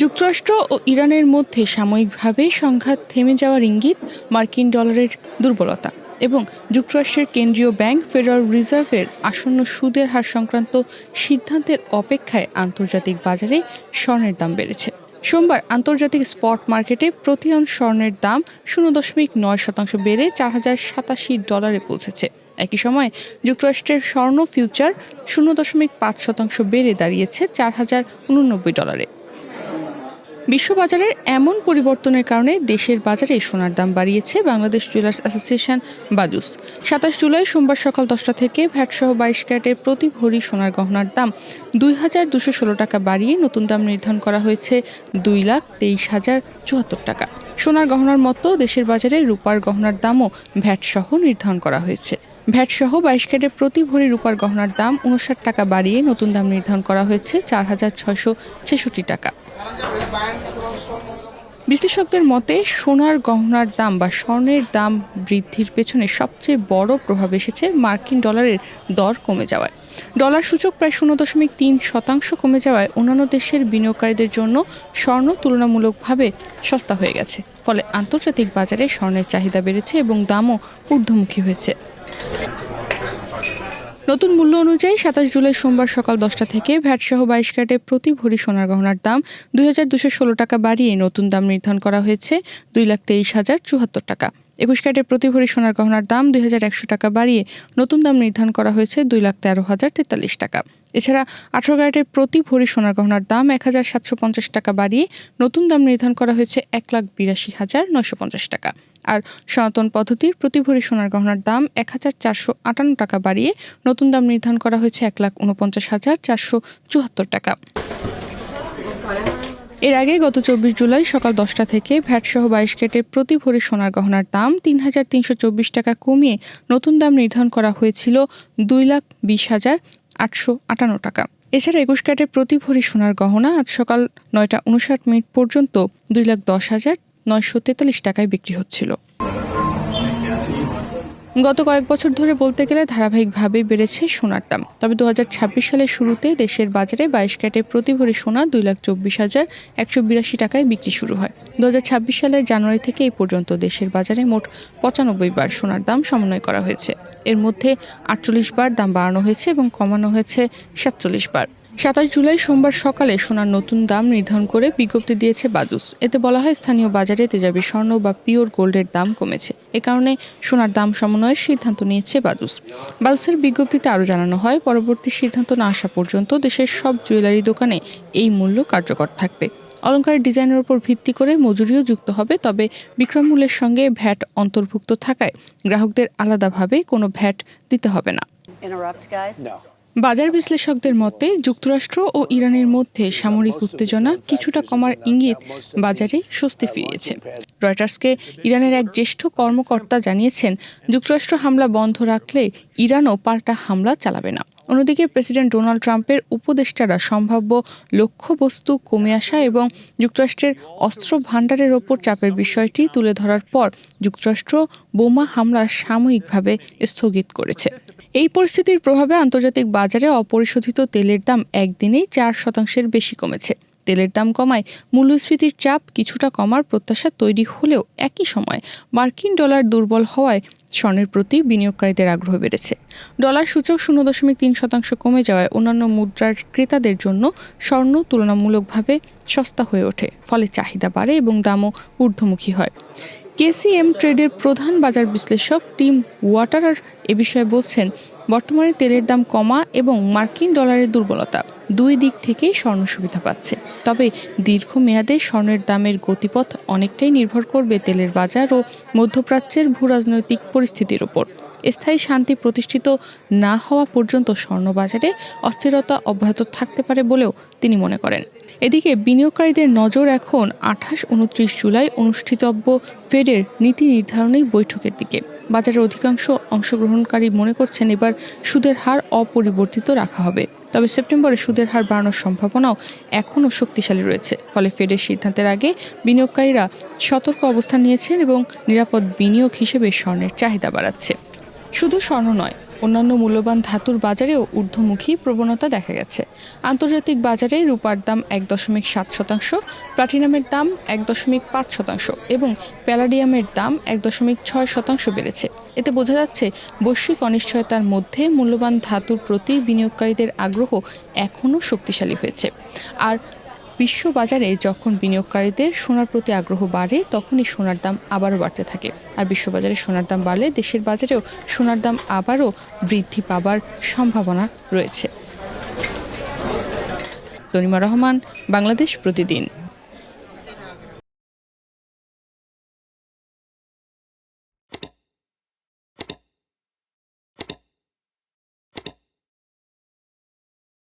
যুক্তরাষ্ট্র ও ইরানের মধ্যে সাময়িকভাবে সংঘাত থেমে যাওয়ার ইঙ্গিত, মার্কিন ডলারের দুর্বলতা এবং যুক্তরাষ্ট্রের কেন্দ্রীয় ব্যাংক ফেডারেল রিজার্ভের আসন্ন সুদের হার সংক্রান্ত সিদ্ধান্তের অপেক্ষায় আন্তর্জাতিক বাজারে স্বর্ণের দাম বেড়েছে। সোমবার আন্তর্জাতিক স্পট মার্কেটে প্রতি আউন্স স্বর্ণের দাম 0.9% বেড়ে $4,087 পৌঁছেছে। একই সময় যুক্তরাষ্ট্রের স্বর্ণ ফিউচার 0.5% বেড়ে দাঁড়িয়েছে $4,089। বিশ্ববাজারের এমন পরিবর্তনের কারণে দেশের বাজারে সোনার দাম বাড়িয়েছে বাংলাদেশ জুয়েলার্স অ্যাসোসিয়েশন বাজুস। 27 জুলাই সোমবার সকাল 10টা থেকে ভ্যাটসহ 22 ক্যারেটের প্রতি ভরি সোনার গহনার দাম 2,216 টাকা বাড়িয়ে নতুন দাম নির্ধারণ করা হয়েছে 2,23,074 টাকা। সোনার গহনার মতো দেশের বাজারে রূপার গহনার দামও ভ্যাটসহ নির্ধারণ করা হয়েছে। ভ্যাটসহ 22 ক্যারেটের প্রতি ভরি রূপার গহনার দাম 59 টাকা বাড়িয়ে নতুন দাম নির্ধারণ করা হয়েছে 4,666 টাকা। বিশ্লেষকদের মতে সোনার গহনার দাম বা স্বর্ণের দাম বৃদ্ধির পেছনে সবচেয়ে বড় প্রভাব এসেছে মার্কিন ডলারের দর কমে যাওয়ায়। ডলার সূচক প্রায় 0.3% কমে যাওয়ায় অন্যান্য দেশের বিনিয়োগকারীদের জন্য স্বর্ণ তুলনামূলকভাবে সস্তা হয়ে গেছে। ফলে আন্তর্জাতিক বাজারে স্বর্ণের চাহিদা বেড়েছে এবং দামও ঊর্ধ্বমুখী হয়েছে। নতুন মূল্য অনুযায়ী 27 জুলাই সোমবার সকাল 10টা থেকে ভ্যাটসহ 22 ক্যারেটে প্রতি ভরি সোনার গহনার দাম 2,216 টাকা বাড়িয়ে নতুন দাম নির্ধারণ করা হয়েছে 2,23,074 টাকা। 21 ক্যারেটের প্রতি ভরি সোনার গহনার দাম 2,100 টাকা বাড়িয়ে নতুন দাম নির্ধারণ করা হয়েছে 2,13,043 টাকা। এছাড়া 18 ক্যারেটের প্রতি ভরি সোনার গহনার দাম 1,750 টাকা বাড়িয়ে নতুন দাম নির্ধারণ করা হয়েছে 1,82,950 টাকা। আর সনাতন পদ্ধতির প্রতি ভরি সোনার গহনার দাম 1,458 টাকা বাড়িয়ে নতুন দাম নির্ধারণ করা হয়েছে 1,49,474 টাকা। এর আগে গত 24 জুলাই সকাল 10টা থেকে ভ্যাটসহ 22 ক্যারেটের প্রতি ভরি সোনার গহনার দাম 3,324 টাকা কমিয়ে নতুন দাম নির্ধারণ করা হয়েছিল 2,20,858 টাকা। এছাড়া 21 ক্যারেটের প্রতি ভরি সোনার গহনা আজ সকাল 9টা 59 পর্যন্ত 2,10,943 টাকায় বিক্রি হচ্ছিল। গত কয়েক বছর ধরে বলতে গেলে ধারাবাহিকভাবে বেড়েছে সোনার দাম। তবে 2026 সালের শুরুতে দেশের বাজারে 22 ক্যারেটের প্রতি ভরি সোনা 2,24,182 টাকায় বিক্রি শুরু হয়। 2026 সালের জানুয়ারি থেকে এই পর্যন্ত দেশের বাজারে মোট 95 বার সোনার দাম সমন্বয় করা হয়েছে। এর মধ্যে 48 বার দাম বাড়ানো হয়েছে এবং কমানো হয়েছে 47 বার। 27 জুলাই সোমবার সকালে সোনার নতুন দাম নির্ধারণ করে বিজ্ঞপ্তি দিয়েছে বাজুস। এতে বলা হয় স্থানীয় বাজারে তেজাবি স্বর্ণ বা পিওর গোল্ডের দাম কমেছে। এ কারণে সোনার দাম সমন্বয়ের সিদ্ধান্ত নিয়েছে বাজুস। বাজুসের বিজ্ঞপ্তিতে আরও জানানো হয়, পরবর্তী সিদ্ধান্ত না আসা পর্যন্ত দেশের সব জুয়েলারি দোকানে এই মূল্য কার্যকর থাকবে। অলংকারের ডিজাইনের উপর ভিত্তি করে মজুরিও যুক্ত হবে, তবে বিক্রয় মূল্যের সঙ্গে ভ্যাট অন্তর্ভুক্ত থাকায় গ্রাহকদের আলাদাভাবে কোনো ভ্যাট দিতে হবে না। বাজার বিশ্লেষকদের মতে যুক্তরাষ্ট্র ও ইরানের মধ্যে সামরিক উত্তেজনা কিছুটা কমার ইঙ্গিত বাজারে স্বস্তি ফিরিয়েছে। রয়টার্সকে ইরানের এক জ্যেষ্ঠ কর্মকর্তা জানিয়েছেন, যুক্তরাষ্ট্র হামলা বন্ধ রাখলে ইরানও পাল্টা হামলা চালাবে না। অন্যদিকে প্রেসিডেন্ট ডোনাল্ড ট্রাম্পের উপদেষ্টারা সম্ভাব্য লক্ষ্যবস্তু কমে আসা এবং যুক্তরাষ্ট্রের অস্ত্র ভাণ্ডারের ওপর চাপের বিষয়টি তুলে ধরার পর যুক্তরাষ্ট্র বোমা হামলা সাময়িকভাবে স্থগিত করেছে। এই পরিস্থিতির প্রভাবে আন্তর্জাতিক বাজারে অপরিশোধিত তেলের দাম একদিনেই 4% বেশি কমেছে। তেলের দাম কমায় মূল্যস্ফীতির চাপ কিছুটা কমার প্রত্যাশা তৈরি হলেও একই সময় মার্কিন ডলার দুর্বল হওয়ায় স্বর্ণের প্রতি বিনিয়োগকারীদের আগ্রহ বেড়েছে। ডলার সূচক 0.3% কমে যাওয়ায় অন্যান্য মুদ্রার ক্রেতাদের জন্য স্বর্ণ তুলনামূলকভাবে সস্তা হয়ে ওঠে। ফলে চাহিদা বাড়ে এবং দামও ঊর্ধ্বমুখী হয়। কেসিএম ট্রেডের প্রধান বাজার বিশ্লেষক টিম ওয়াটারার এ বিষয়ে বলছেন, বর্তমানে তেলের দাম কমা এবং মার্কিন ডলারের দুর্বলতা দুই দিক থেকেই স্বর্ণ সুবিধা পাচ্ছে। তবে দীর্ঘমেয়াদে স্বর্ণের দামের গতিপথ অনেকটাই নির্ভর করবে তেলের বাজার ও মধ্যপ্রাচ্যের ভূরাজনৈতিক পরিস্থিতির উপর। স্থায়ী শান্তি প্রতিষ্ঠিত না হওয়া পর্যন্ত স্বর্ণ বাজারে অস্থিরতা অব্যাহত থাকতে পারে বলেও তিনি মনে করেন। এদিকে বিনিয়োগকারীদের নজর এখন 28-29 জুলাই অনুষ্ঠিতব্য ফেডের নীতি নির্ধারণী বৈঠকের দিকে। বাজারের অধিকাংশ অংশগ্রহণকারী মনে করছেন এবার সুদের হার অপরিবর্তিত রাখা হবে। তবে সেপ্টেম্বরে সুদের হার বাড়ানোর সম্ভাবনাও এখনও শক্তিশালী রয়েছে। ফলে ফেডের সিদ্ধান্তের আগে বিনিয়োগকারীরা সতর্ক অবস্থান নিয়েছেন এবং নিরাপদ বিনিয়োগ হিসেবে স্বর্ণের চাহিদা বাড়াচ্ছে। শুধু স্বর্ণ নয়, অন্যান্য মূল্যবান ধাতুর বাজারেও ঊর্ধ্বমুখী প্রবণতা দেখা গেছে। আন্তর্জাতিক বাজারে রূপার দাম ১.৭%, প্লাটিনামের দাম ১.৫% এবং প্যালাডিয়ামের দাম ১.৬% বেড়েছে। এতে বোঝা যাচ্ছে বৈশ্বিক অনিশ্চয়তার মধ্যে মূল্যবান ধাতুর প্রতি বিনিয়োগকারীদের আগ্রহ এখনও শক্তিশালী হয়েছে। আর বিশ্ববাজারে যখন বিনিয়োগকারীদের সোনার প্রতি আগ্রহ বাড়ে তখনই সোনার দাম আবারও বাড়তে থাকে। আর বিশ্ববাজারে সোনার দাম বাড়লে দেশের বাজারেও সোনার দাম আবারও বৃদ্ধি পাবার সম্ভাবনা রয়েছে। তনিমা রহমান, বাংলাদেশ প্রতিদিন।